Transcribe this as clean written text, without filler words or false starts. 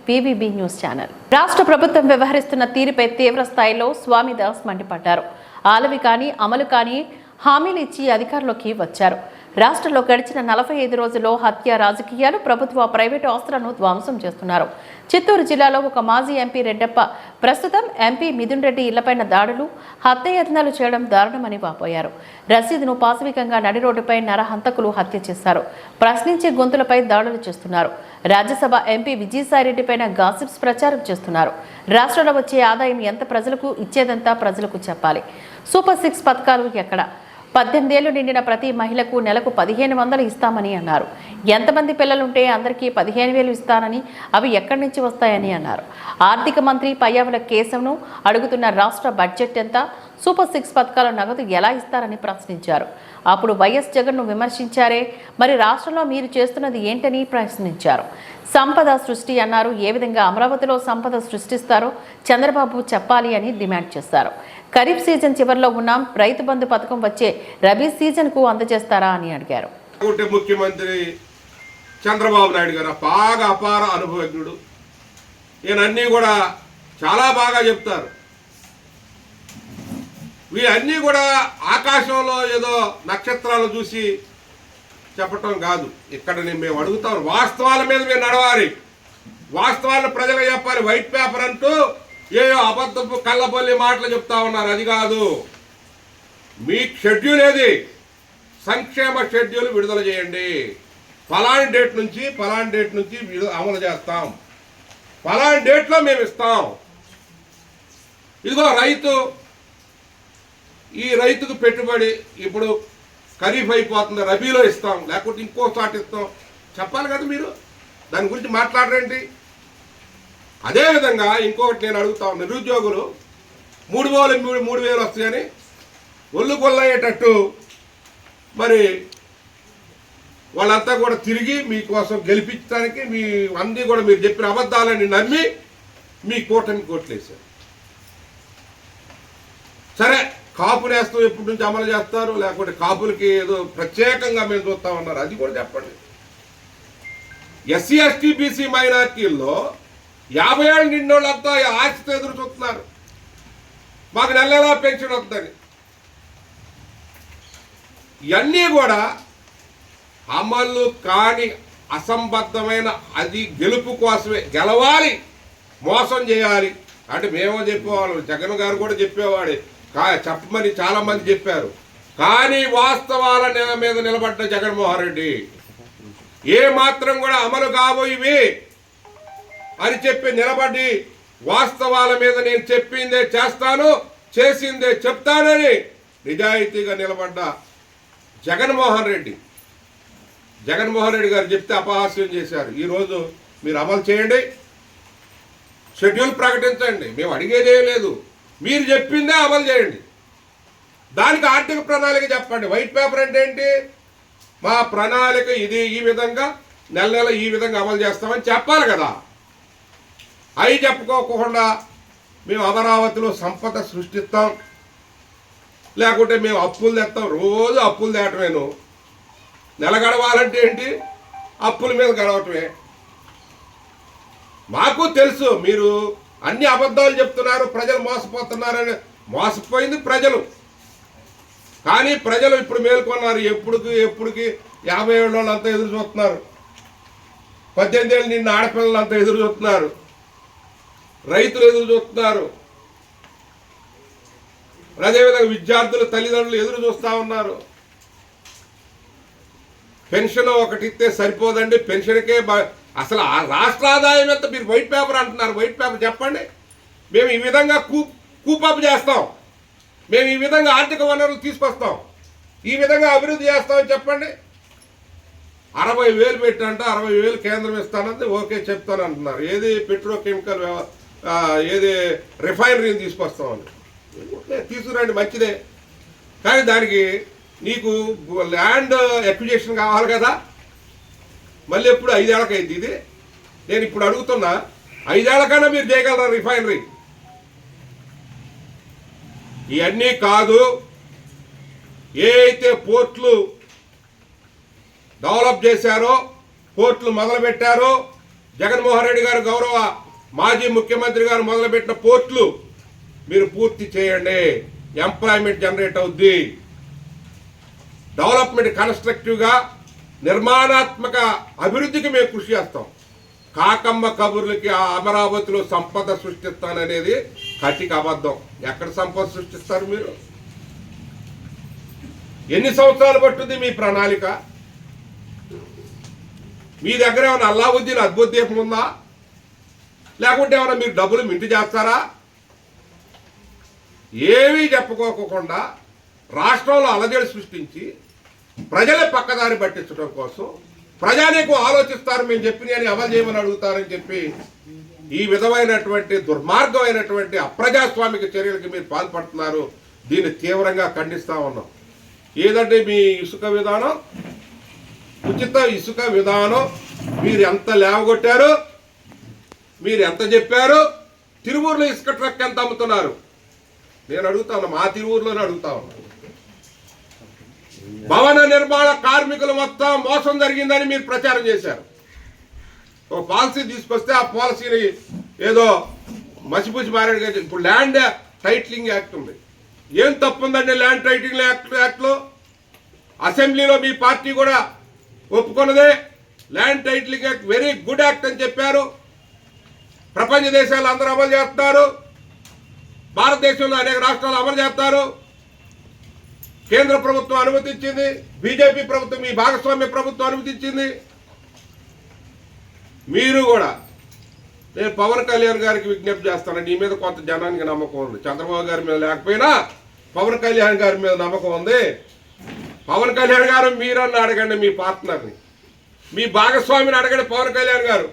PVB news channel. రాష్ట్ర ప్రభుత్వం వ్యవహరిస్తున్న తీరుపై తీవ్ర స్థాయిలో స్వామిదాస్ మండిపడ్డారు. ఆలవి కానీ అమలు కానీ హామీలు ఇచ్చి అధికారంలోకి వచ్చారు. రాష్ట్రంలో గడిచిన 45 రోజుల్లో హత్య రాజకీయాలు, ప్రభుత్వ ప్రైవేటు ఆస్తులను ధ్వంసం చేస్తున్నారు. చిత్తూరు జిల్లాలో ఒక మాజీ ఎంపీ రెడ్డప్ప, ప్రస్తుతం ఎంపీ మిథున్ రెడ్డి ఇళ్లపైన దాడులు, హత్యాయత్నాలు చేయడం దారుణమని వాపోయారు. రసీదును పాశవికంగా నడి రోడ్డుపై నరహంతకులు హత్య చేశారు. ప్రశ్నించే గొంతులపై దాడులు చేస్తున్నారు. రాజ్యసభ ఎంపీ విజయసాయిరెడ్డిపైన గాసిప్స్ ప్రచారం చేస్తున్నారు. రాష్ట్రంలో వచ్చే ఆదాయం ఎంత, ప్రజలకు ఇచ్చేదంతా ప్రజలకు చెప్పాలి. సూపర్ 6 పథకాలు ఎక్కడ? 18 ఏళ్లు నిండిన ప్రతి మహిళకు నెలకు 1500 ఇస్తామని అన్నారు. ఎంతమంది పిల్లలుంటే అందరికీ 15,000 ఇస్తానని, అవి ఎక్కడి నుంచి వస్తాయని అన్నారు. ఆర్థిక మంత్రి పయ్యావుల కేశవ్ను అడుగుతున్న రాష్ట్ర బడ్జెట్ ఎంత, సూపర్ 6 పథకాల నగదు ఎలా ఇస్తారని ప్రశ్నించారు. అప్పుడు వైఎస్ జగన్ను విమర్శించారే, మరి రాష్ట్రంలో మీరు చేస్తున్నది ఏంటని ప్రశ్నించారు. సంపద సృష్టి అన్నారు. ఏ విధంగా అమరావతిలో సంపద సృష్టిస్తారో చంద్రబాబు చెప్పాలి అని డిమాండ్ చేశారు. ఖరీఫ్ సీజన్ చివరిలో ఉన్నాం, రైతు బంధు పథకం వచ్చే రబీ సీజన్ కు అందజేస్తారా అని అడిగారు. ముఖ్యమంత్రి చంద్రబాబు నాయుడు గారు బాగా అపార అనుభవజ్ఞుడు. ఈయన అన్నీ కూడా చాలా బాగా చెప్తారు. వీళ్ళన్నీ కూడా ఆకాశంలో ఏదో నక్షత్రాలు చూసి చెప్పటం కాదు. ఇక్కడ మేము అడుగుతాం, వాస్తవాల మీద మీరు నడవాలి, వాస్తవాలను ప్రజలకు చెప్పాలి. వైట్ పేపర్ అంటూ ఏయో అబద్ధపు కళ్ళబొల్లి మాటలు చెప్తా ఉన్నారు. అది కాదు. మీ షెడ్యూల్ ఏది? సంక్షేమ షెడ్యూల్ విడుదల చేయండి. ఫలాని డేట్ నుంచి అమలు చేస్తాం, ఫలాని డేట్లో మేము ఇస్తాం. ఇదిగో రైతు, ఈ రైతుకు పెట్టుబడి ఇప్పుడు ఖరీఫ్ అయిపోతుంది, రబీలో ఇస్తాం, లేకపోతే ఇంకో చోట ఇస్తాం చెప్పాలి కదా. మీరు దాని గురించి మాట్లాడరేంటి? అదేవిధంగా ఇంకొకటి నేను అడుగుతా ఉన్నా, నిరుద్యోగులు 3,000 వస్తాయని ఒళ్ళు కొల్లయ్యేటట్టు మరి వాళ్ళంతా కూడా తిరిగి మీకోసం గెలిపించడానికి మీ అన్నీ కూడా మీరు చెప్పిన అబద్ధాలని నమ్మి మీ కూటమి కోట్లేశారు. సరే, కాపు నేస్తం ఎప్పటి నుంచి అమలు చేస్తారు, లేకపోతే కాపులకి ఏదో ప్రత్యేకంగా మేము చూస్తా ఉన్నారు, అది కూడా చెప్పండి. ఎస్సీ ఎస్టీ బీసీ మైనార్టీల్లో 50 ఏళ్ళు నిండోళ్ళంతా ఆశతో ఎదురు చూస్తున్నారు, మాకు నెలలా పెన్షన్ వస్తుందని. ఇవన్నీ కూడా అమలు కాని అసంబద్ధమైన, అది గెలుపు కోసమే, గెలవాలి, మోసం చేయాలి అంటే మేమో చెప్పేవాళ్ళం, జగన్ గారు కూడా చెప్పేవాడే, చెప్పమని చాలా మంది చెప్పారు. కానీ వాస్తవాల మీద నిలబడ్డ జగన్మోహన్ రెడ్డి ఏ మాత్రం కూడా అమలు కాబోయివి అని చెప్పి నిలబడి వాస్తవాల మీద నేను చెప్పిందే చేస్తాను, చేసిందే చెప్తానని నిజాయితీగా నిలబడ్డ జగన్మోహన్ రెడ్డి గారు చెప్తే అపహాస్యం చేశారు. ఈరోజు మీరు అమలు చేయండి, షెడ్యూల్ ప్రకటించండి, మేము అడిగేదేం లేదు, మీరు చెప్పిందే అమలు చేయండి. దానికి ఆర్థిక ప్రణాళిక చెప్పండి. వైట్ పేపర్ అంటే ఏంటి? మా ప్రణాళిక ఇది, ఈ విధంగా నెల ఈ విధంగా అమలు చేస్తామని చెప్పాలి కదా. అవి చెప్పుకోకుండా మేము అమరావతిలో సంపద సృష్టిస్తాం, లేకుంటే మేము అప్పులు తెస్తాం, రోజు అప్పులు తేటమేను. నెల గడవాలంటే ఏంటి? అప్పుల మీద గడవటమే. మాకు తెలుసు మీరు అన్ని అబద్ధాలు చెప్తున్నారు, ప్రజలు మోసపోతున్నారని. మోసపోయింది ప్రజలు, కానీ ప్రజలు ఇప్పుడు మేల్కొన్నారు. ఎప్పుడుకి 50 ఏళ్ళ వాళ్ళంతా ఎదురు చూస్తున్నారు, 18 ఏళ్ళు నిన్న ఆడపిల్లలంతా ఎదురు చూస్తున్నారు, రైతులు ఎదురు చూస్తున్నారు, అదేవిధంగా విద్యార్థుల తల్లిదండ్రులు ఎదురు చూస్తూ ఉన్నారు. పెన్షన్ ఒకటి ఇస్తే సరిపోదండి, పెన్షన్కే అసలు ఆ రాష్ట్ర ఆదాయం ఎంత? మీరు వైట్ పేపర్ అంటున్నారు, వైట్ పేపర్ చెప్పండి. మేము ఈ విధంగా కూపప్ చేస్తాం, మేము ఈ విధంగా ఆర్థిక వనరులు తీసుకొస్తాం, ఈ విధంగా అభివృద్ధి చేస్తామని చెప్పండి. 60,000 పెట్టంటే 60,000 కేంద్రం ఇస్తానంటే ఓకే చెప్తాను అంటున్నారు. ఏది పెట్రోకెమికల్, ఏది రిఫైనరీని తీసుకొస్తామని తీసుకురండి, మంచిదే. కానీ దానికి నీకు ల్యాండ్ ఎక్విజిషన్ కావాలి కదా. మళ్ళీ ఎప్పుడు 5 ఏళ్ళకి అయింది ఇది. నేను ఇప్పుడు అడుగుతున్నా, 5 ఏళ్ళకైనా మీరు చేయగలరా రిఫైనరీ? ఇవన్నీ కాదు. ఏ అయితే పోర్ట్లు డెవలప్ చేశారో, పోర్ట్లు మొదలుపెట్టారో, జగన్మోహన్ రెడ్డి గారు గౌరవ మాజీ ముఖ్యమంత్రి గారు మొదలుపెట్టిన పోర్టులు మీరు పూర్తి చేయండి. ఎంప్లాయ్మెంట్ జనరేట్ అవుద్ది. డెవలప్మెంట్ కన్స్ట్రక్టివ్గా నిర్మాణాత్మక అభివృద్ధికి మేము కృషి చేస్తాం. కాకమ్మ కబుర్లకి ఆ అమరావతిలో సంపద సృష్టిస్తాననేది కటిక అబద్ధం. ఎక్కడ సంపద సృష్టిస్తారు మీరు? ఎన్ని సంవత్సరాలు పట్టుద్ది మీ ప్రణాళిక? మీ దగ్గర ఏమైనా అల్లావుద్దీన్ అద్భుత దీపం ఉందా? లేకుంటే ఏమైనా మీరు డబ్బులు మింటి చేస్తారా? ఏమీ చెప్పుకోకుండా రాష్ట్రంలో అలజడి సృష్టించి ప్రజలే పక్కదారి పట్టించడం కోసం ప్రజానీకం ఆలోచిస్తారు, మేము చెప్పినని అమలు చేయమని అడుగుతారని చెప్పి ఈ విధమైనటువంటి దుర్మార్గమైనటువంటి అప్రజాస్వామిక చర్యలకి మీరు పాల్పడుతున్నారు. దీన్ని తీవ్రంగా ఖండిస్తా ఉన్నాం. ఏదంటే మీ ఇసుక విధానం, ఉచిత ఇసుక విధానం మీరు ఎంత లేవగొట్టారు, మీరు ఎంత చెప్పారు? తిరువూరులో ఇసుక ట్రక్ ఎంత అమ్ముతున్నారు? నేను అడుగుతాను, మా తిరువూరులోనే అడుగుతా ఉన్నాను. భవన నిర్మాణ కార్మికులు మొత్తం మోసం జరిగిందని మీరు ప్రచారం చేశారు. ఒక పాలసీ తీసుకొస్తే ఆ పాలసీని ఏదో మసిపూసి మారేడుగా ఇప్పుడు ల్యాండ్ టైటిలింగ్ యాక్ట్ ఉంది. ఏం తప్పుందండి ల్యాండ్ టైటిలింగ్ యాక్ట్లో? అసెంబ్లీలో మీ పార్టీ కూడా ఒప్పుకున్నదే. Land titling act very good act అని చెప్పారు. ప్రపంచ దేశాలు అందరూ అమలు చేస్తున్నారు. భారతదేశంలో అనేక రాష్ట్రాలు అమలు చేస్తారు. కేంద్ర ప్రభుత్వం అనుమతించింది, బీజేపీ ప్రభుత్వం, మీ భాగస్వామ్య ప్రభుత్వం అనుమతించింది. మీరు కూడా, నేను పవన్ కళ్యాణ్ గారికి విజ్ఞప్తి చేస్తాను, నీ మీద కొంత జనానికి నమ్మకం ఉంది. చంద్రబాబు గారి మీద లేకపోయినా పవన్ కళ్యాణ్ గారి మీద నమ్మకం ఉంది. పవన్ కళ్యాణ్ గారు మీరన్నా అడగండి, మీ పార్ట్నర్ని, మీ భాగస్వామిని అడగండి. పవన్ కళ్యాణ్ గారు